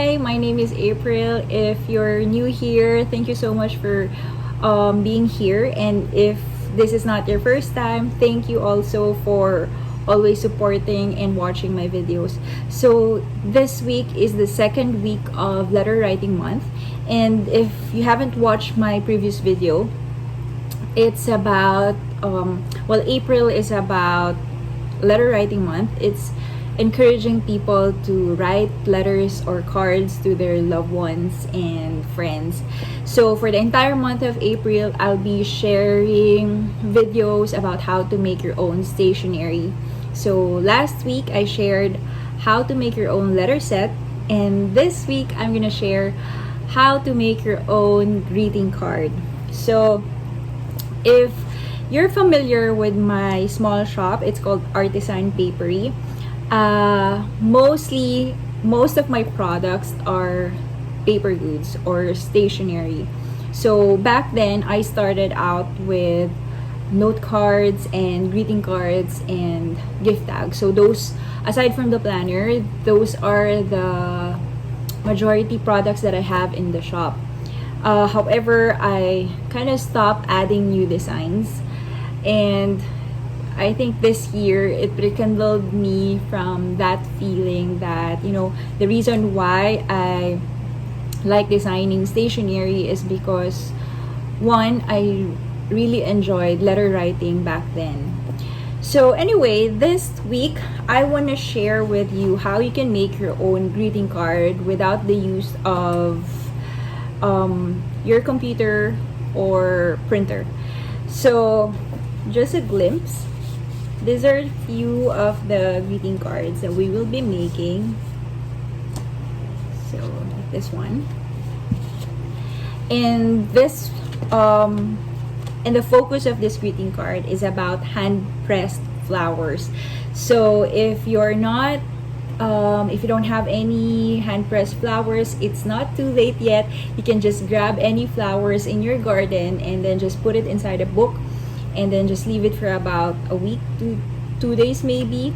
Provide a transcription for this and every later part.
Hi, my name is April. If you're new here, thank you so much for being here. And if this is not your first time, thank you also for always supporting and watching my videos. So this week is the second week of letter writing month. And if you haven't watched my previous video, it's about, April is about letter writing month. It's encouraging people to write letters or cards to their loved ones and friends. So for the entire month of April, I'll be sharing videos about how to make your own stationery. So last week I shared how to make your own letter set, and this week I'm gonna share how to make your own greeting card. So if you're familiar with my small shop, it's called Artisan Paperie. Most of my products are paper goods or stationery. So back then, I started out with note cards and greeting cards and gift tags. So those, aside from the planner, those are the majority products that I have in the shop. However, I kind of stopped adding new designs, and I think this year it rekindled me from that feeling that, the reason why I like designing stationery is because, one, I really enjoyed letter writing back then. So anyway, this week I want to share with you how you can make your own greeting card without the use of your computer or printer. So just a glimpse. These are a few of the greeting cards that we will be making. So this one. And this and the focus of this greeting card is about hand-pressed flowers. So if you're not if you don't have any hand-pressed flowers, it's not too late yet. You can just grab any flowers in your garden and then just put it inside a book, and then just leave it for about a week to 2 days maybe,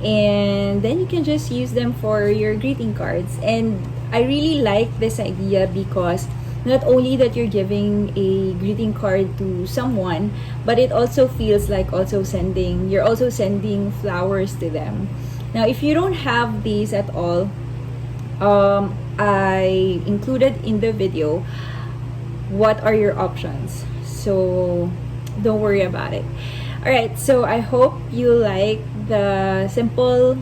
and then you can just use them for your greeting cards. And I really like this idea because not only that you're giving a greeting card to someone, but it also feels like you're also sending flowers to them. Now if you don't have these at all, I included in the video what are your options, so don't worry about it. Alright, so I hope you like the simple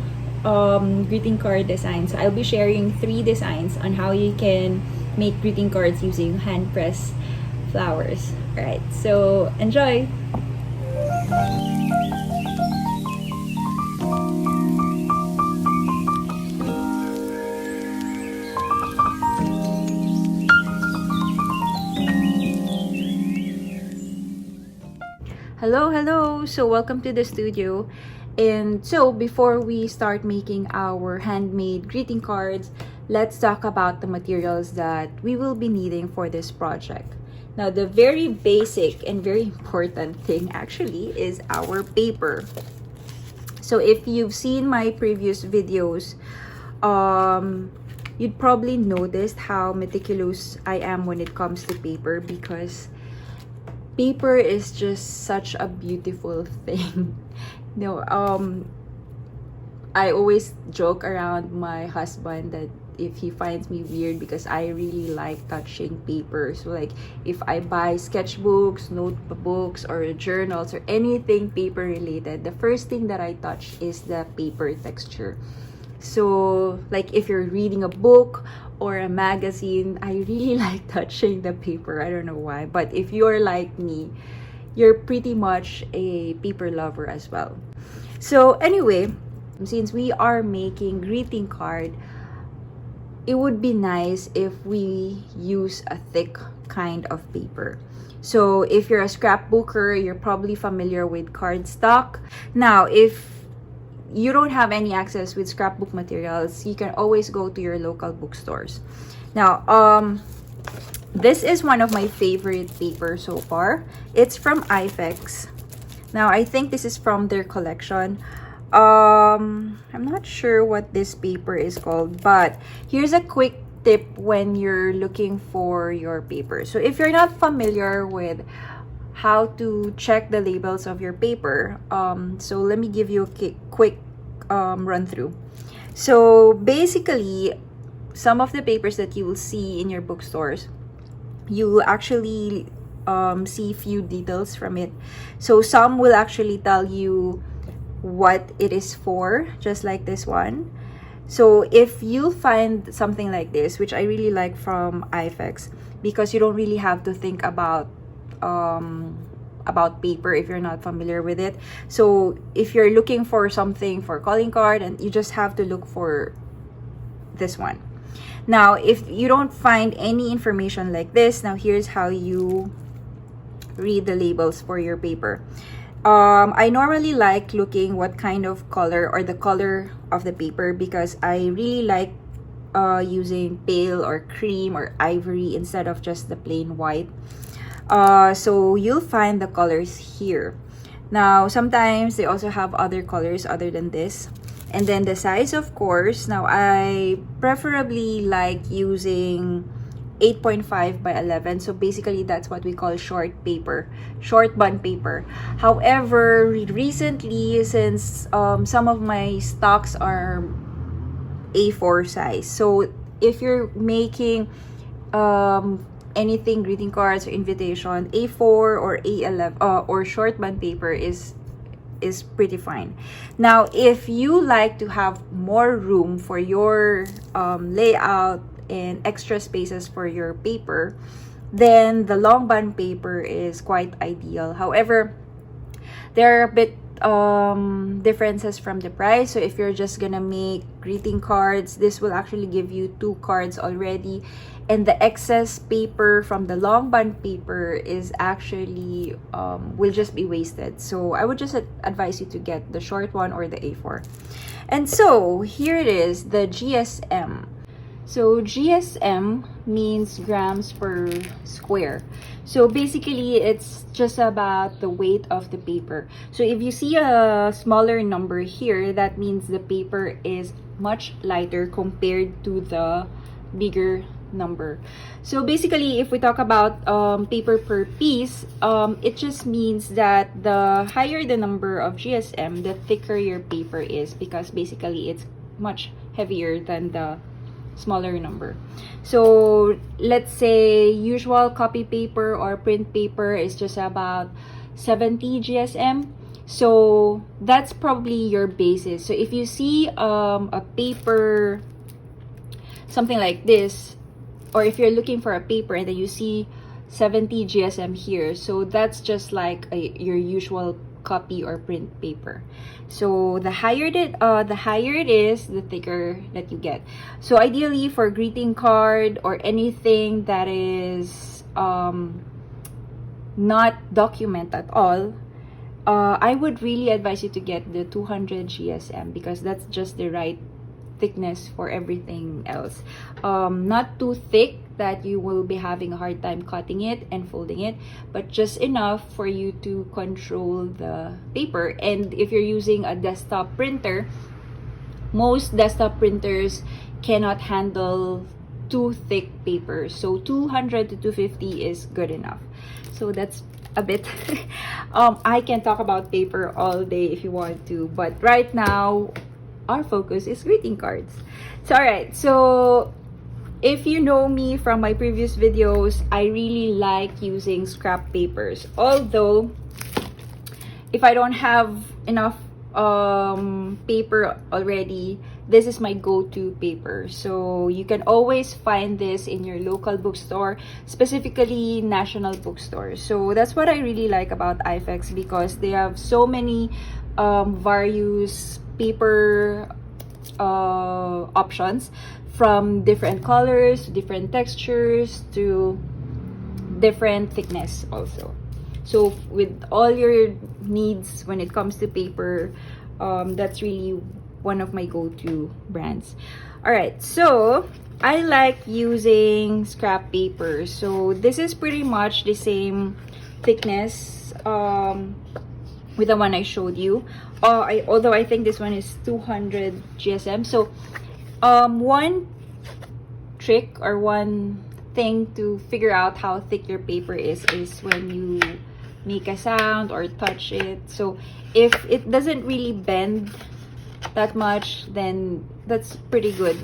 greeting card design. So I'll be sharing 3 designs on how you can make greeting cards using hand pressed flowers. Alright, so enjoy! Hello, so welcome to the studio. And so before we start making our handmade greeting cards, let's talk about the materials that we will be needing for this project. Now the very basic and very important thing actually is our paper. So if you've seen my previous videos, you'd probably noticed how meticulous I am when it comes to paper, because paper is just such a beautiful thing. I always joke around my husband that if he finds me weird because I really like touching paper. So like if I buy sketchbooks, notebooks, or journals, or anything paper related, the first thing that I touch is the paper texture. So like if you're reading a book or a magazine, I really like touching the paper. I don't know why, but if you're like me, you're pretty much a paper lover as well. So anyway, since we are making greeting card, it would be nice if we use a thick kind of paper. So if you're a scrapbooker, you're probably familiar with cardstock. Now if you don't have any access with scrapbook materials, you can always go to your local bookstores. Now this is one of my favorite paper so far. It's from IFX. Now I think this is from their collection. I'm not sure what this paper is called, but here's a quick tip when you're looking for your paper. So if you're not familiar with how to check the labels of your paper, so let me give you a quick run through. So basically, some of the papers that you will see in your bookstores, you will actually see few details from it. So some will actually tell you what it is for, just like this one. So if you'll find something like this, which I really like from IFX, because you don't really have to think about paper if you're not familiar with it. So if you're looking for something for calling card, and you just have to look for this one. Now if you don't find any information like this, now here's how you read the labels for your paper. I normally like looking what kind of color or the color of the paper, because I really like using pale or cream or ivory instead of just the plain white. So you'll find the colors here. Now sometimes they also have other colors other than this. And then the size, of course. Now I preferably like using 8.5 by 11. So basically that's what we call short paper, short bond paper. However, recently, since some of my stocks are A4 size, so if you're making anything, greeting cards or invitation, A4 or A11 or short bond paper is pretty fine. Now if you like to have more room for your layout and extra spaces for your paper, then the long bond paper is quite ideal. However, there are a bit differences from the price. So if you're just gonna make greeting cards, this will actually give you 2 cards already, and the excess paper from the long bond paper is actually will just be wasted. So I would just advise you to get the short one or the A4. And so here it is, the GSM. So GSM means grams per square. So basically it's just about the weight of the paper. So if you see a smaller number here, that means the paper is much lighter compared to the bigger number. So basically, if we talk about paper per piece, it just means that the higher the number of GSM, the thicker your paper is, because basically it's much heavier than the smaller number. So let's say usual copy paper or print paper is just about 70 GSM. So that's probably your basis. So if you see a paper, something like this, or if you're looking for a paper and then you see 70 GSM here, so that's just like your usual copy or print paper. So the higher it is, the thicker that you get. So ideally for greeting card or anything that is not document at all, I would really advise you to get the 200 GSM, because that's just the right thickness for everything else. Not too thick that you will be having a hard time cutting it and folding it, but just enough for you to control the paper. And if you're using a desktop printer, most desktop printers cannot handle too thick paper. So 200 to 250 is good enough. So that's a bit I can talk about paper all day if you want to, but right now our focus is greeting cards. So alright, so if you know me from my previous videos, I really like using scrap papers. Although, if I don't have enough paper already, this is my go-to paper. So you can always find this in your local bookstore, specifically national bookstores. So that's what I really like about IFX, because they have so many various paper options, from different colors, different textures, to different thickness also. So with all your needs when it comes to paper, that's really one of my go-to brands. Alright, so I like using scrap paper. So this is pretty much the same thickness with the one I showed you. Although I think this one is 200 GSM. So one trick or one thing to figure out how thick your paper is when you make a sound or touch it. So if it doesn't really bend that much, then that's pretty good.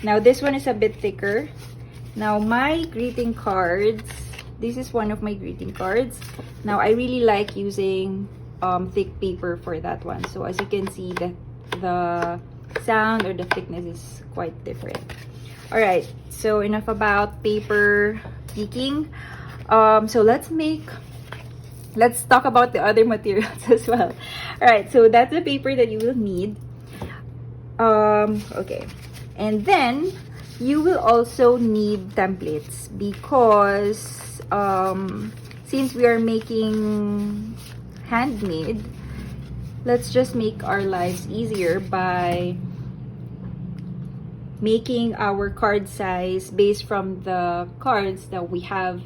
Now this one is a bit thicker. Now my greeting cards, this is one of my greeting cards. Now I really like using thick paper for that one. So as you can see, the sound or the thickness is quite different. All right, so enough about paper picking. So let's talk about the other materials as well. All right, so that's the paper that you will need. Okay, and then you will also need templates because since we are making handmade, let's just make our lives easier by making our card size based from the cards that we have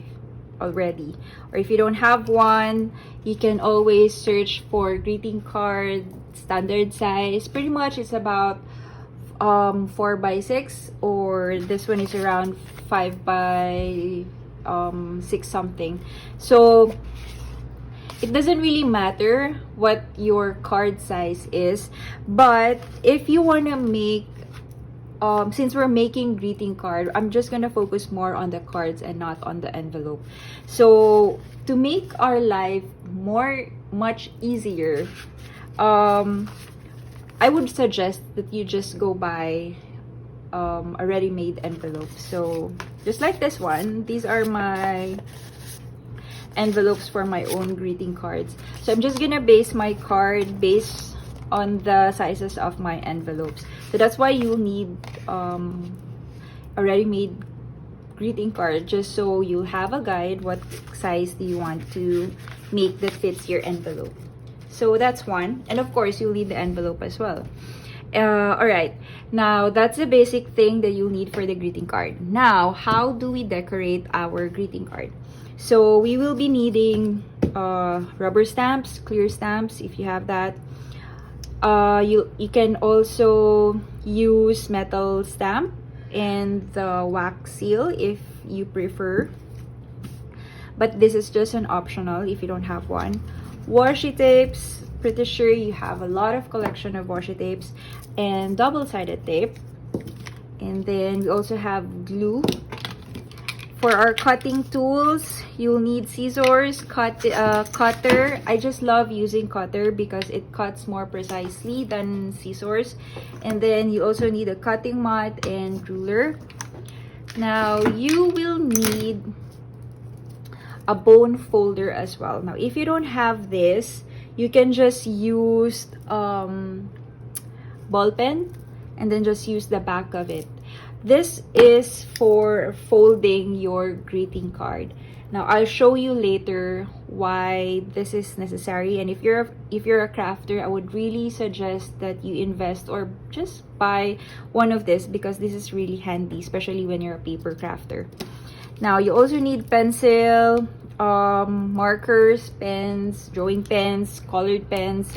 already. Or if you don't have one, you can always search for greeting card standard size. Pretty much it's about 4x6, or this one is around 5x6 something. So it doesn't really matter what your card size is, but if you want to make since we're making greeting card, I'm just gonna focus more on the cards and not on the envelope. So to make our life much easier, I would suggest that you just go buy a ready-made envelope. So just like this one, these are my envelopes for my own greeting cards. So I'm just gonna base my card based on the sizes of my envelopes. So that's why you'll need a ready-made greeting card, just so you have a guide what size do you want to make that fits your envelope. So that's one, and of course you'll need the envelope as well. All right, now that's the basic thing that you'll need for the greeting card. Now, how do we decorate our greeting card? So we will be needing rubber stamps, clear stamps if you have that. You can also use metal stamp and the wax seal if you prefer, but this is just an optional if you don't have one. Washi tapes, pretty sure you have a lot of collection of washi tapes, and double-sided tape. And then we also have glue. For our cutting tools, you'll need scissors, cutter. I just love using cutter because it cuts more precisely than scissors. And then you also need a cutting mat and ruler. Now you will need a bone folder as well. Now if you don't have this, you can just use ball pen and then just use the back of it. This is for folding your greeting card. Now I'll show you later why this is necessary, and if you're a crafter, I would really suggest that you invest or just buy one of this because this is really handy, especially when you're a paper crafter. Now you also need pencil, markers, pens, drawing pens, colored pens,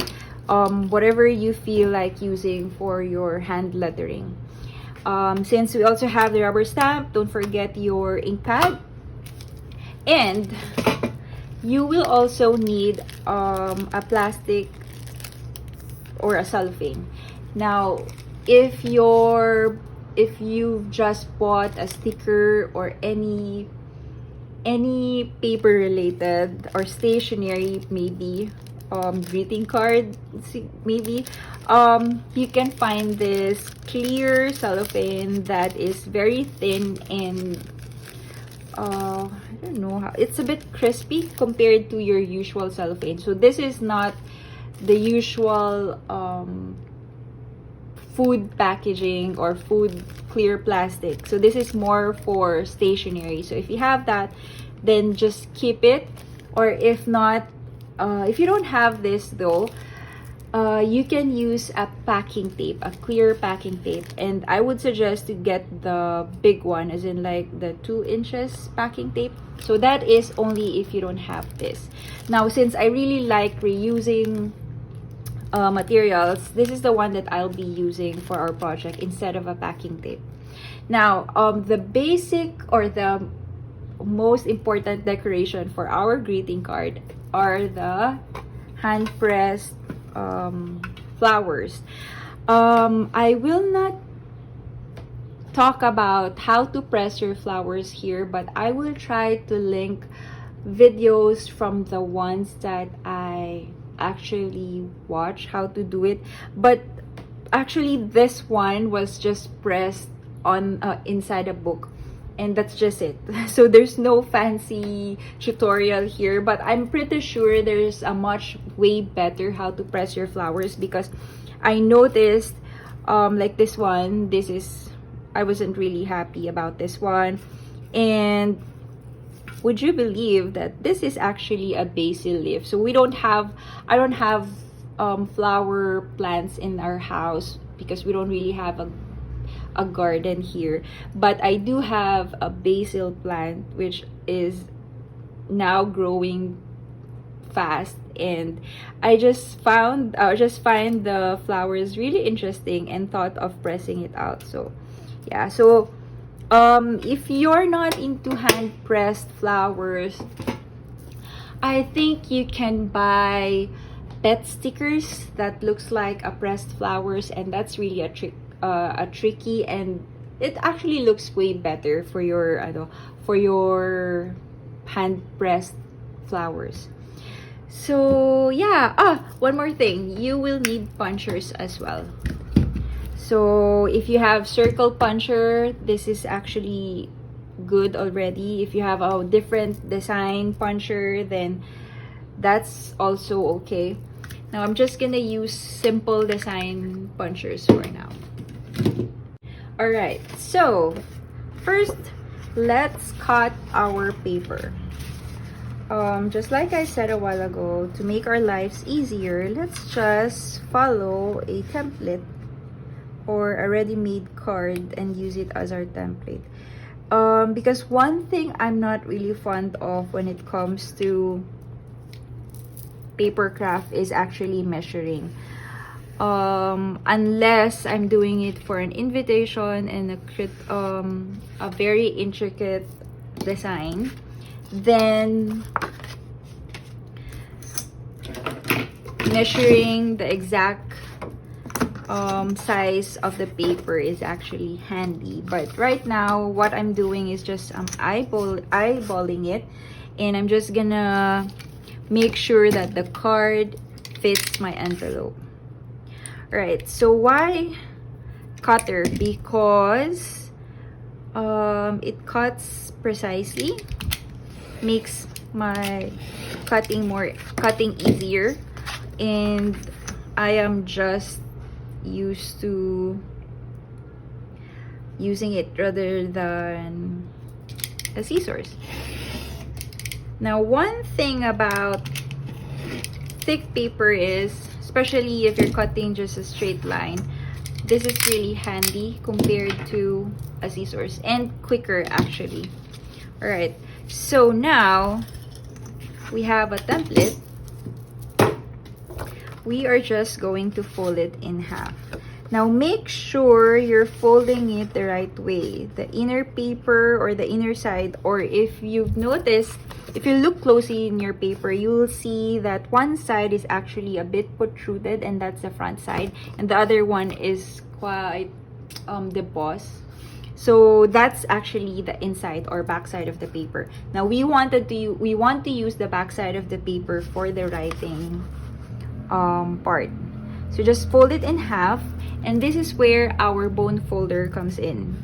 whatever you feel like using for your hand lettering. Since we also have the rubber stamp, don't forget your ink pad. And you will also need a plastic or a cellophane. Now, if you've just bought a sticker or any paper related or stationery, maybe greeting card, maybe you can find this clear cellophane that is very thin and I don't know how, it's a bit crispy compared to your usual cellophane. So this is not the usual food packaging or food clear plastic. So this is more for stationery. So if you have that, then just keep it. Or if not, if you don't have this though, you can use a packing tape, a clear packing tape, and I would suggest to get the big one, as in like the 2 inches packing tape. So that is only if you don't have this. Now, since I really like reusing materials, this is the one that I'll be using for our project instead of a packing tape. Now, the basic or the most important decoration for our greeting card are the hand-pressed flowers. I will not talk about how to press your flowers here, but I will try to link videos from the ones that I actually watch how to do it. But actually, this one was just pressed on inside a book, and that's just it. So there's no fancy tutorial here, but I'm pretty sure there's a much way better how to press your flowers, because I noticed like this one, I wasn't really happy about this one. And would you believe that this is actually a basil leaf? So I don't have flower plants in our house because we don't really have a garden here, but I do have a basil plant which is now growing fast, and I just find the flowers really interesting and thought of pressing it out. So yeah, so if you're not into hand pressed flowers, I think you can buy pet stickers that looks like a pressed flowers, and that's really a tricky, and it actually looks way better for your hand pressed flowers. So yeah, one more thing, you will need punchers as well. So if you have circle puncher, this is actually good already. If you have a different design puncher, then that's also okay. Now I'm just gonna use simple design punchers for now. Alright, so first, let's cut our paper. Just like I said a while ago, to make our lives easier, let's just follow a template or a ready-made card and use it as our template. Because one thing I'm not really fond of when it comes to paper craft is actually measuring. Unless I'm doing it for an invitation and a very intricate design, then measuring the exact size of the paper is actually handy. But right now, what I'm doing is just eyeballing it, and I'm just gonna make sure that the card fits my envelope. Right, so why cutter? Because it cuts precisely, makes my cutting easier, and I am just used to using it rather than a scissors. Now, one thing about thick paper is, especially if you're cutting just a straight line, this is really handy compared to a scissors, and quicker actually. All right, so now we have a template. We are just going to fold it in half. Now make sure you're folding it the right way, the inner paper or the inner side. Or if you've noticed, if you look closely in your paper, you'll see that one side is actually a bit protruded, and that's the front side, and the other one is quite debossed. So that's actually the inside or back side of the paper. Now we want to use the back side of the paper for the writing part. So just fold it in half, and this is where our bone folder comes in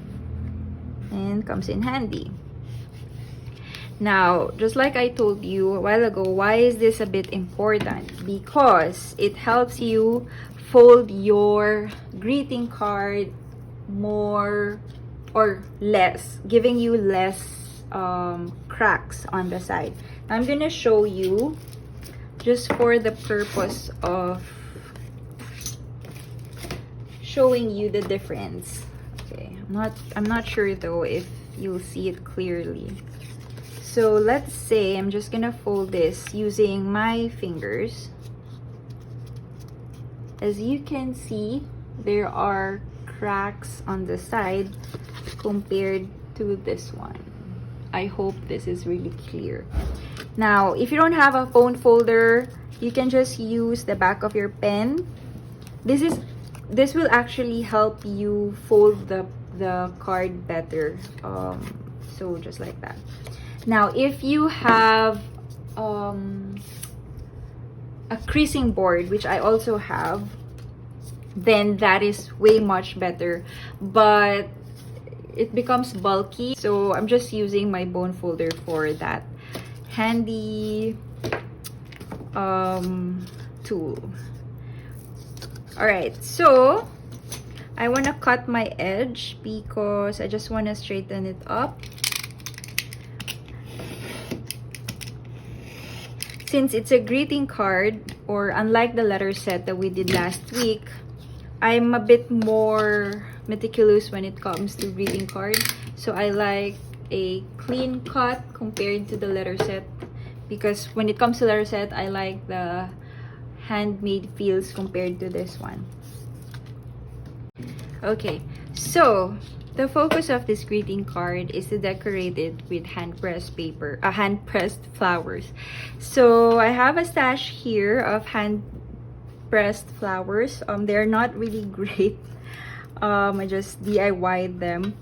and comes in handy. Now, just like I told you a while ago, why is this a bit important? Because it helps you fold your greeting card more or less, giving you less cracks on the side. I'm gonna show you, just for the purpose of showing you the difference. Okay, I'm not sure though if you'll see it clearly. So let's say I'm just gonna fold this using my fingers. As you can see, there are cracks on the side compared to this one. I hope this is really clear. Now, if you don't have a phone folder, you can just use the back of your pen. This will actually help you fold the card better. So just like that. Now, if you have a creasing board, which I also have, then that is way much better. But it becomes bulky, so I'm just using my bone folder for that handy tool. Alright, so I want to cut my edge because I just want to straighten it up. Since it's a greeting card, or unlike the letter set that we did last week, I'm a bit more meticulous when it comes to greeting cards. So I like a clean cut compared to the letter set, because when it comes to letter set, I like the handmade feels compared to this one. Okay, so the focus of this greeting card is to decorate it with hand-pressed paper, hand-pressed flowers. So I have a stash here of hand-pressed flowers. They're not really great. I just DIY'd them.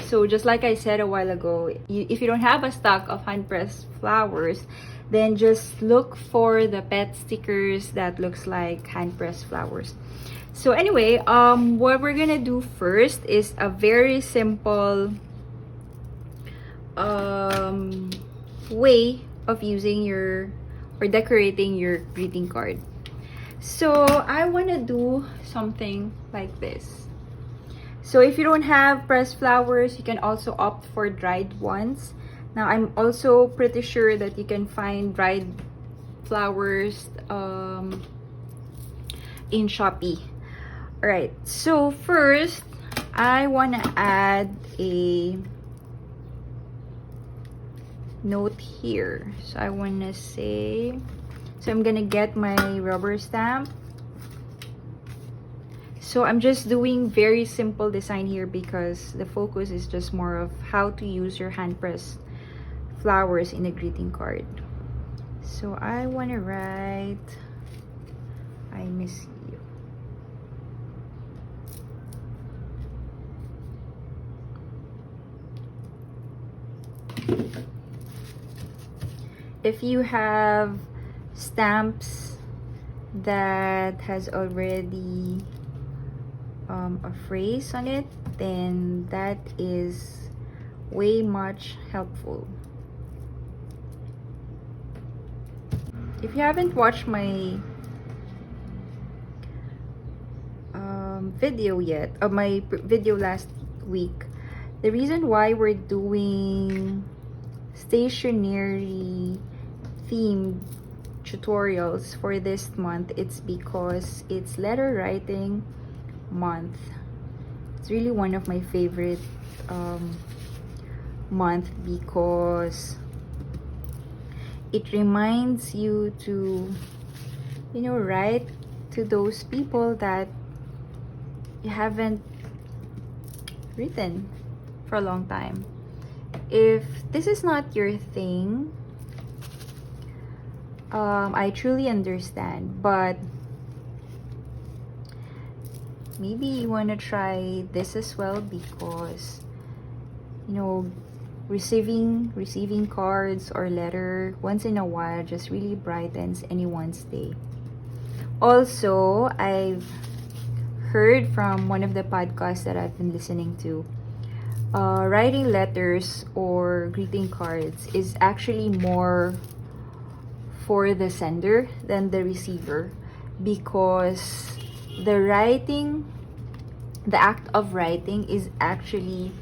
So just like I said a while ago, if you don't have a stock of hand-pressed flowers, then just look for the pet stickers that looks like hand-pressed flowers. So anyway, what we're gonna do first is a very simple way of using or decorating your greeting card. So I want to do something like this. So if you don't have pressed flowers, you can also opt for dried ones. Now I'm also pretty sure that you can find dried flowers in Shopee. Alright, so first I want to add a note here. So I want to say, so I'm gonna get my rubber stamp. So I'm just doing very simple design here because the focus is just more of how to use your hand pressed flowers in a greeting card. So I want to write, I miss you. If you have stamps that has already a phrase on it, then that is way much helpful. If you haven't watched my video yet, or my video last week, the reason why we're doing stationery themed tutorials for this month, it's because it's letter writing month. It's really one of my favorite month because it reminds you to, you know, write to those people that you haven't written for a long time. If this is not your thing, I truly understand, but maybe you want to try this as well, because, you know, receiving cards or letter once in a while just really brightens anyone's day. Also, I've heard from one of the podcasts that I've been listening to, writing letters or greeting cards is actually more for the sender than the receiver, because the act of writing is actually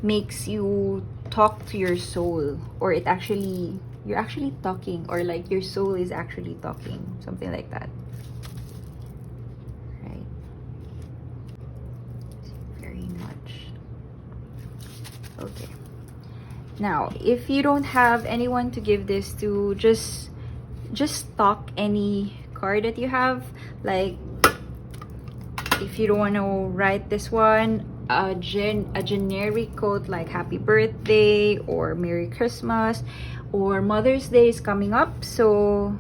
makes you talk to your soul, or you're actually talking, or like your soul is actually talking, something like that, right? Okay. Now, if you don't have anyone to give this to, just stock any card that you have. Like, if you don't want to write this one, a generic quote like happy birthday or Merry Christmas, or Mother's Day is coming up, so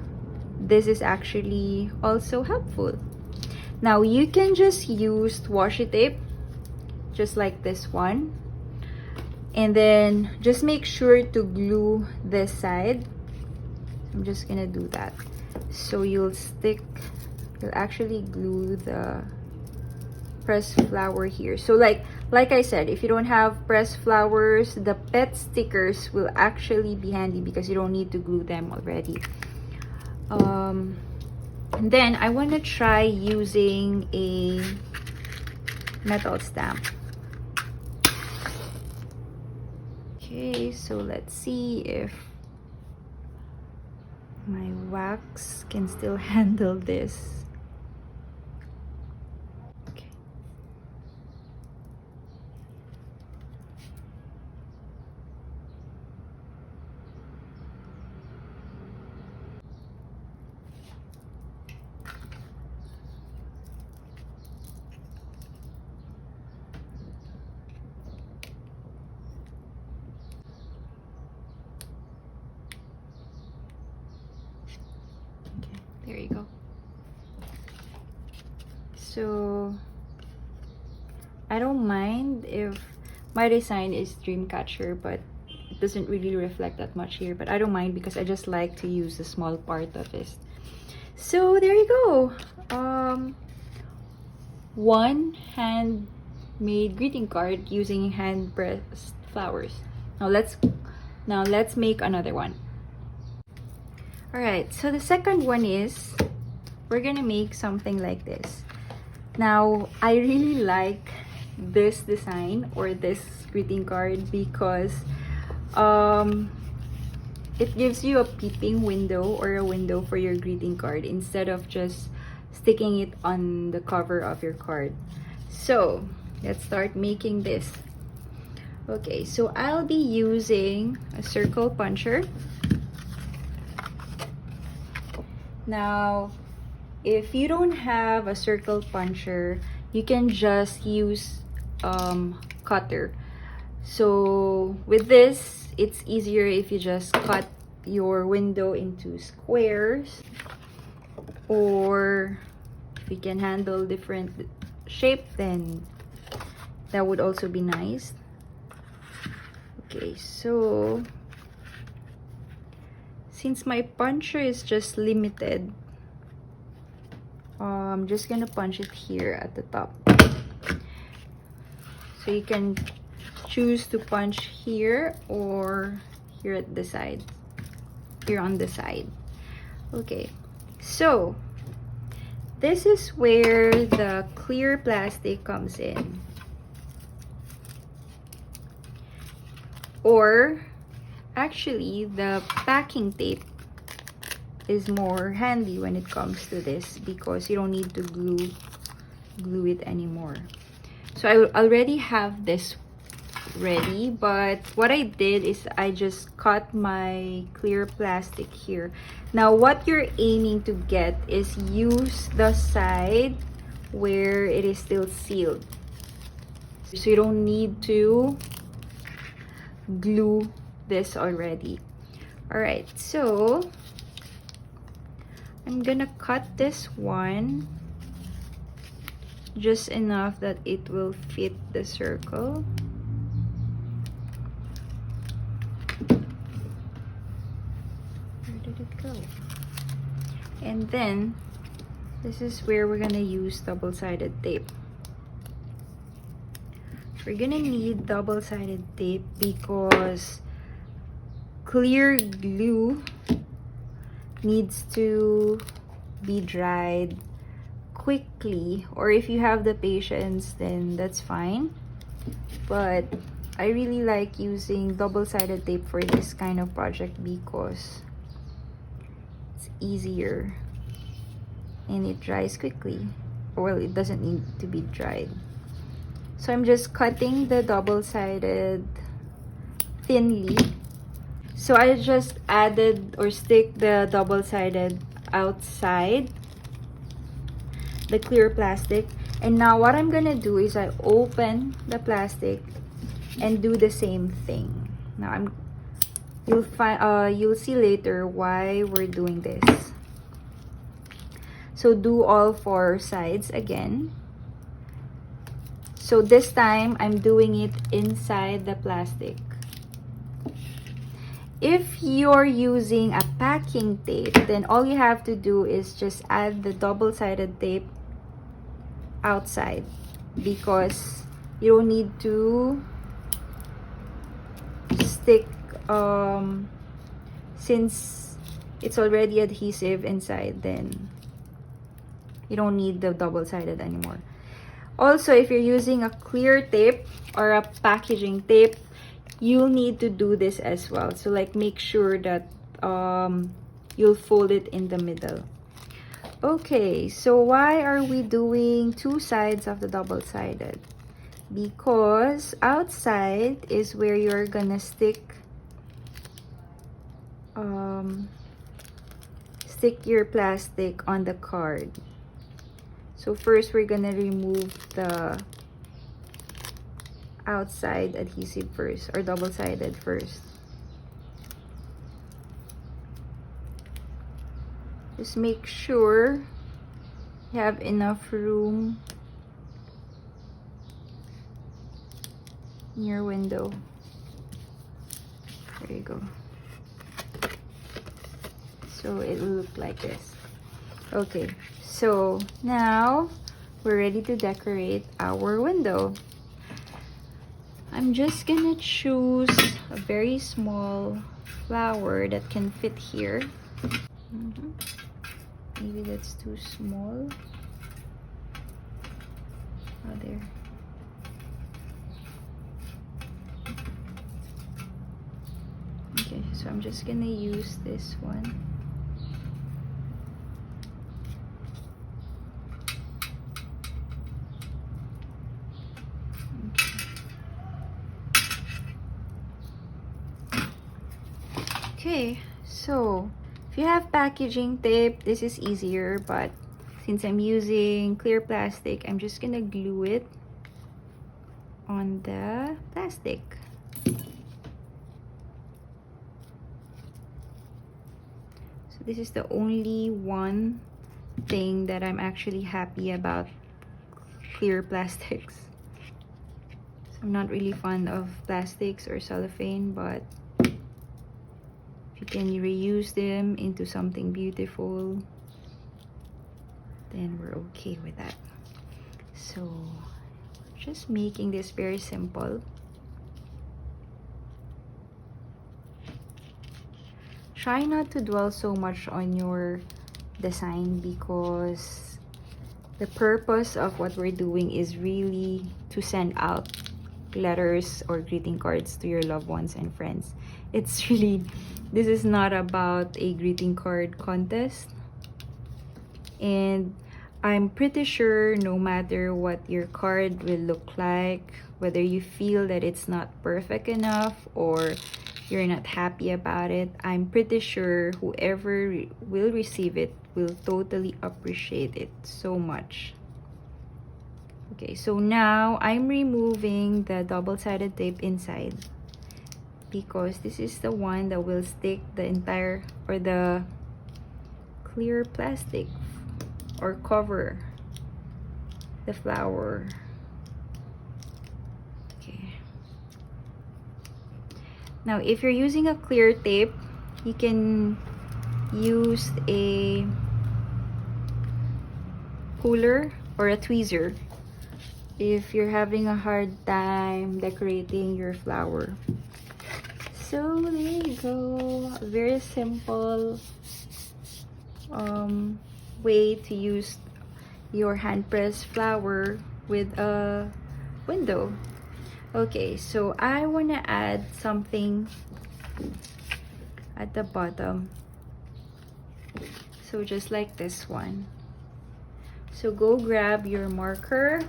this is actually also helpful. Now you can just use washi tape just like this one, and then just make sure to glue this side. I'm just gonna do that, so you'll actually glue the pressed flower here. So like I said, if you don't have pressed flowers, the pet stickers will actually be handy because you don't need to glue them already. And then I want to try using a metal stamp. Okay, so let's see if my wax can still handle this. There you go. So I don't mind if my design is Dreamcatcher, but it doesn't really reflect that much here. But I don't mind because I just like to use the small part of it. So there you go. One handmade greeting card using hand pressed flowers. Now let's make another one. Alright, so the second one is, we're gonna make something like this. Now, I really like this design or this greeting card because it gives you a peeping window or a window for your greeting card instead of just sticking it on the cover of your card. So, let's start making this. Okay, so I'll be using a circle puncher. Now, if you don't have a circle puncher, you can just use cutter. So with this, it's easier if you just cut your window into squares, or if you can handle different shape, then that would also be nice. Okay, so since my puncher is just limited, I'm just gonna punch it here at the top. So you can choose to punch here or here at the side, here on the side. Okay, so this is where the clear plastic comes in, or actually the packing tape is more handy when it comes to this because you don't need to glue it anymore. So I already have this ready, but what I did is I just cut my clear plastic here. Now what you're aiming to get is use the side where it is still sealed, so you don't need to glue this already. All right, so I'm gonna cut this one just enough that it will fit the circle. Where did it go? And then this is where we're gonna use double-sided tape. We're gonna need double-sided tape because clear glue needs to be dried quickly, or if you have the patience, then that's fine. But I really like using double-sided tape for this kind of project because it's easier and it dries quickly. Well, it doesn't need to be dried. So I'm just cutting the double-sided thinly. So I just added or stick the double-sided outside the clear plastic. And now what I'm gonna do is I open the plastic and do the same thing. Now you'll see later why we're doing this. So do all 4 sides again. So this time I'm doing it inside the plastic. If you're using a packing tape, then all you have to do is just add the double-sided tape outside, because you don't need to stick since it's already adhesive inside, then you don't need the double-sided anymore. Also, if you're using a clear tape or a packaging tape, you'll need to do this as well. So like, make sure that you'll fold it in the middle. Okay, so why are we doing 2 sides of the double-sided? Because outside is where you're gonna stick your plastic on the card. So first we're gonna remove the outside adhesive first, or double-sided first. Just make sure you have enough room in your window. There you go. So it will look like this. Okay, so now we're ready to decorate our window. I'm just gonna choose a very small flower that can fit here. Maybe that's too small. Oh, there. Okay, so I'm just gonna use this one. Okay, so if you have packaging tape, this is easier, but since I'm using clear plastic, I'm just gonna glue it on the plastic. So this is the only one thing that I'm actually happy about clear plastics. So I'm not really fond of plastics or cellophane, but you can reuse them into something beautiful, then we're okay with that. So just making this very simple. Try not to dwell so much on your design, because the purpose of what we're doing is really to send out letters or greeting cards to your loved ones and friends. It's really, this is not about a greeting card contest. And I'm pretty sure no matter what your card will look like, whether you feel that it's not perfect enough or you're not happy about it, I'm pretty sure whoever will receive it will totally appreciate it so much. Okay, so now I'm removing the double-sided tape inside, because this is the one that will stick the entire, or the clear plastic, or cover the flower. Okay. Now, if you're using a clear tape, you can use a puller or a tweezer if you're having a hard time decorating your flower. So there you go, a very simple way to use your hand pressed flower with a window. Okay, so I want to add something at the bottom, so just like this one. So go grab your marker,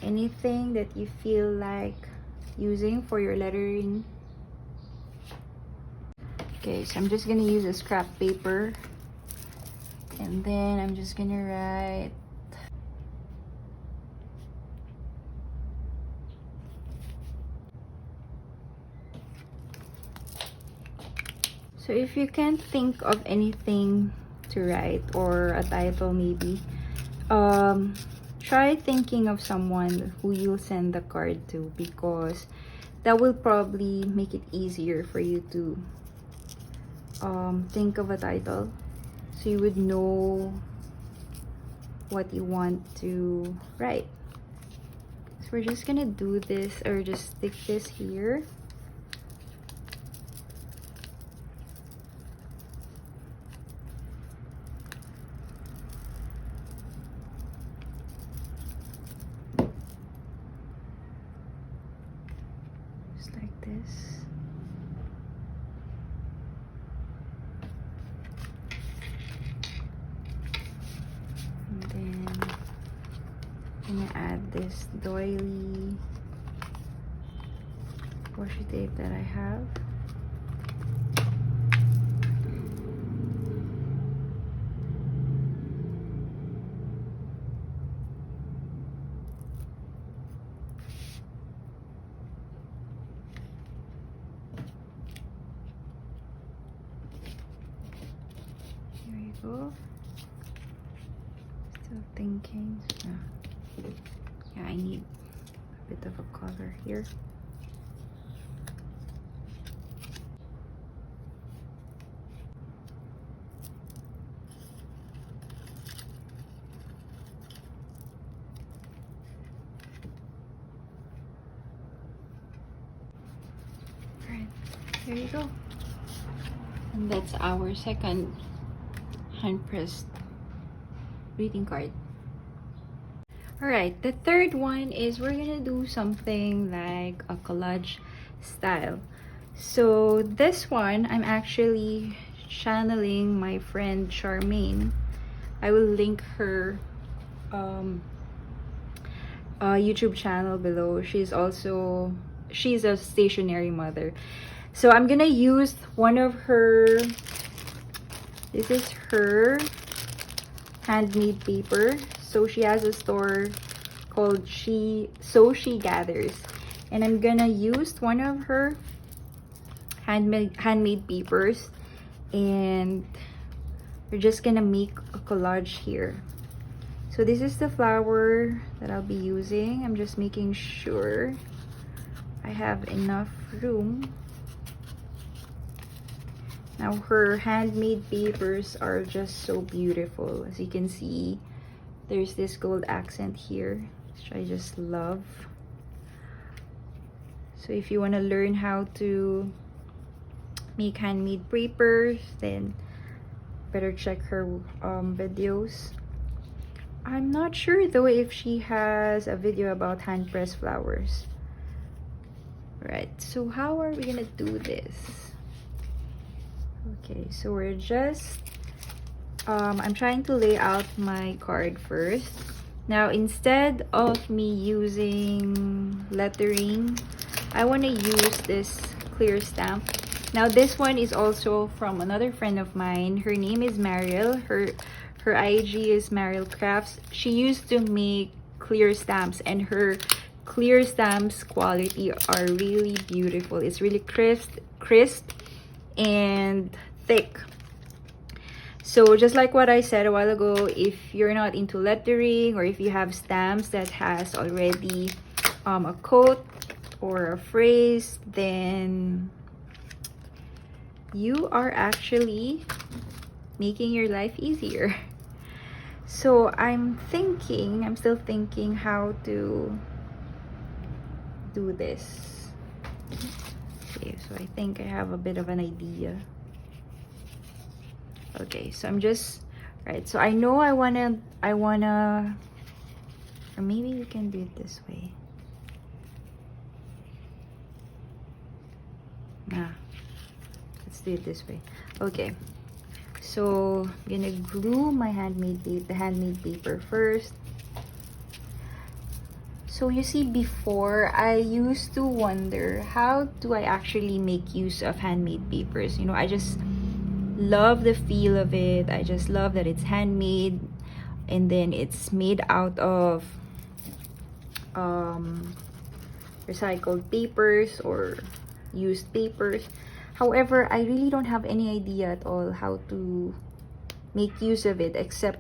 anything that you feel like using for your lettering. Okay, so I'm just gonna use a scrap paper, and then I'm just gonna write so if you can't think of anything to write or a title maybe, try thinking of someone who you'll send the card to, because that will probably make it easier for you to think of a title, so you would know what you want to write. So we're just gonna do this, or just stick this here. Just like this. And then I'm gonna add this doily washi tape that I have. Here we go. Still thinking. Yeah, I need a bit of a color here. Alright, there you go. And that's our second hand-pressed greeting card. Alright, the third one is we're gonna do something like a collage style. So this one, I'm actually channeling my friend Charmaine. I will link her YouTube channel below. She's a stationery mother. So I'm gonna use one of her, this is her handmade paper. So she has a store called She Gathers, and I'm gonna use one of her handmade papers, and we're just gonna make a collage here. So this is the flower that I'll be using. I'm just making sure I have enough room. Now her handmade papers are just so beautiful. As you can see, there's this gold accent here, which I just love. So if you want to learn how to make handmade papers, then better check her videos. I'm not sure though if she has a video about hand pressed flowers. Right, so how are we gonna do this? Okay, so we're just I'm trying to lay out my card first. Now instead of me using lettering, I want to use this clear stamp. Now this one is also from another friend of mine. Her name is Mariel. Her IG is Mariel Crafts. She used to make clear stamps, and her clear stamps quality are really beautiful. It's really crisp and thick. So just like what I said a while ago, if you're not into lettering, or if you have stamps that has already a quote or a phrase, then you are actually making your life easier. So I'm still thinking how to do this. Okay, so I think I have a bit of an idea. Okay, so I'm just right. So I know I wanna, or maybe we can do it this way. Nah, let's do it this way. Okay, so I'm gonna glue my the handmade paper first. So you see, before I used to wonder, how do I actually make use of handmade papers? You know, I just love the feel of it. I just love that it's handmade, and then it's made out of recycled papers or used papers. However, I really don't have any idea at all how to make use of it, except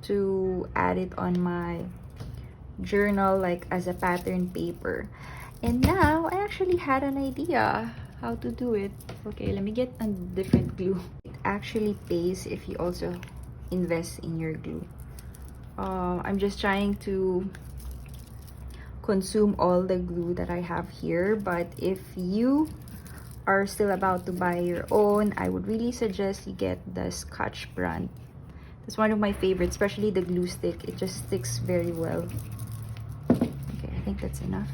to add it on my journal, like as a pattern paper. And now I actually had an idea how to do it. Okay, let me get a different glue. It actually pays if you also invest in your glue. I'm just trying to consume all the glue that I have here, but if you are still about to buy your own, I would really suggest you get the Scotch brand. It's one of my favorites, especially the glue stick. It just sticks very well. Okay, I think that's enough.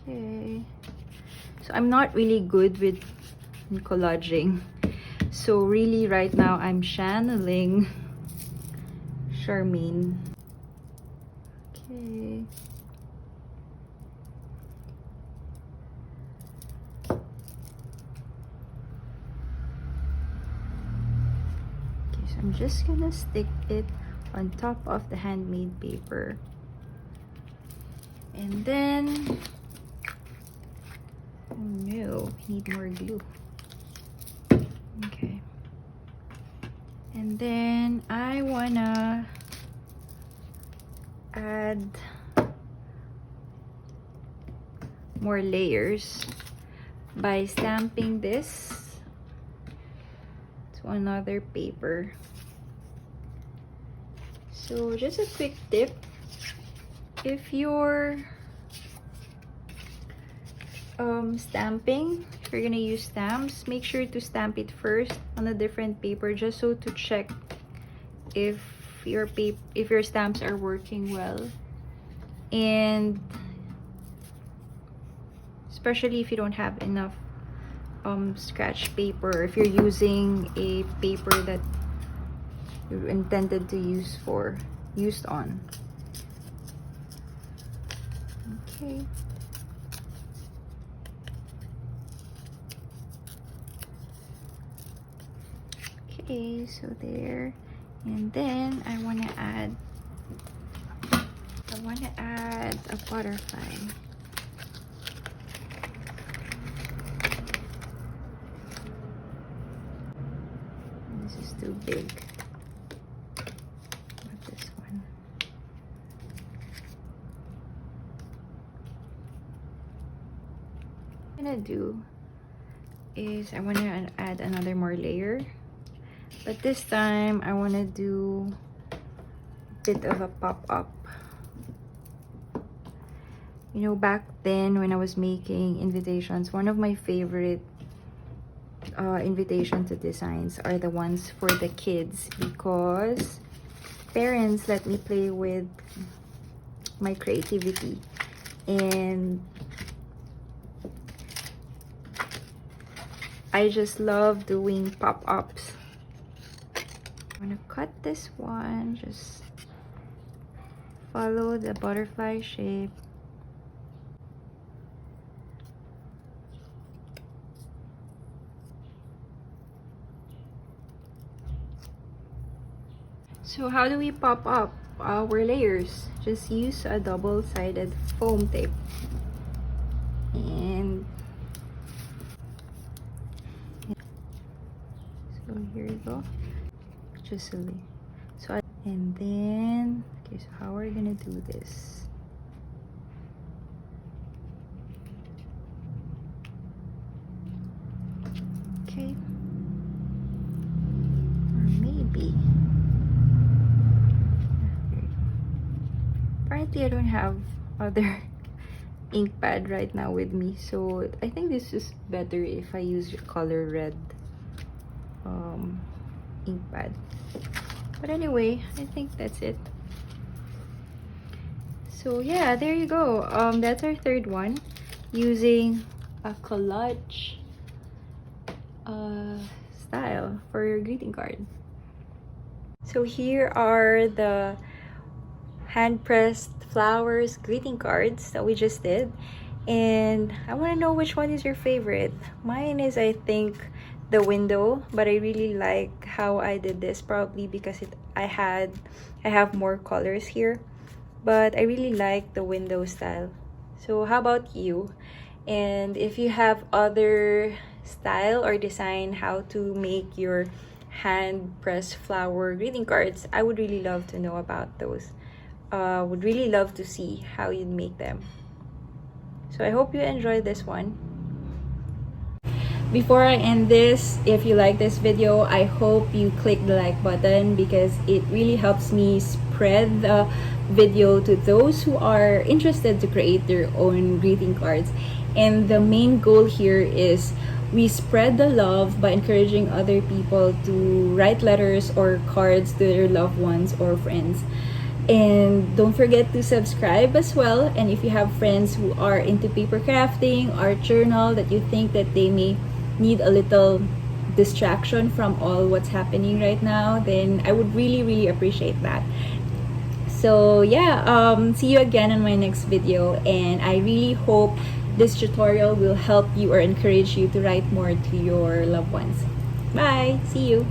Okay, so I'm not really good with collaging, so really right now I'm channeling Charmaine. Okay. So I'm just gonna stick it on top of the handmade paper, and then, oh no, I need more glue. Okay, and then I wanna add more layers by stamping this to another paper. So just a quick tip, if you're stamping, if you're gonna use stamps, make sure to stamp it first on a different paper, just so to check if your stamps are working well. And especially if you don't have enough scratch paper, if you're using a paper that you're intended to used on. Okay. Okay, so there. And then I want to add a butterfly. This is too big. Not this one. What I'm gonna do is I want to add another more layer, but this time I want to do a bit of a pop-up. You know, back then when I was making invitations, one of my favorite invitation to designs are the ones for the kids, because parents let me play with my creativity, and I just love doing pop-ups. I'm gonna cut this one, just follow the butterfly shape. So how do we pop up our layers? Just use a double-sided foam tape, and so here you go. Just so and then, okay, so how are we gonna do this? Okay, or maybe apparently I don't have other ink pad right now with me, so I think this is better if I use color red ink pad. But anyway, I think that's it. So yeah, there you go. That's our third one, using a collage style for your greeting card. So here are the hand-pressed flowers greeting cards that we just did. And I want to know which one is your favorite. Mine is, I think, the window, but I really like how I did this, probably because I have more colors here. But I really like the window style. So how about you? And if you have other style or design how to make your hand pressed flower greeting cards, I would really love to know about those. Would really love to see how you'd make them. So I hope you enjoyed this one. Before I end this, if you like this video, I hope you click the like button because it really helps me spread the video to those who are interested to create their own greeting cards. And the main goal here is we spread the love by encouraging other people to write letters or cards to their loved ones or friends. And don't forget to subscribe as well. And if you have friends who are into paper crafting, art journal, that you think that they may need a little distraction from all what's happening right now, then I would really appreciate that. So yeah, see you again in my next video, and I really hope this tutorial will help you or encourage you to write more to your loved ones. Bye, see you.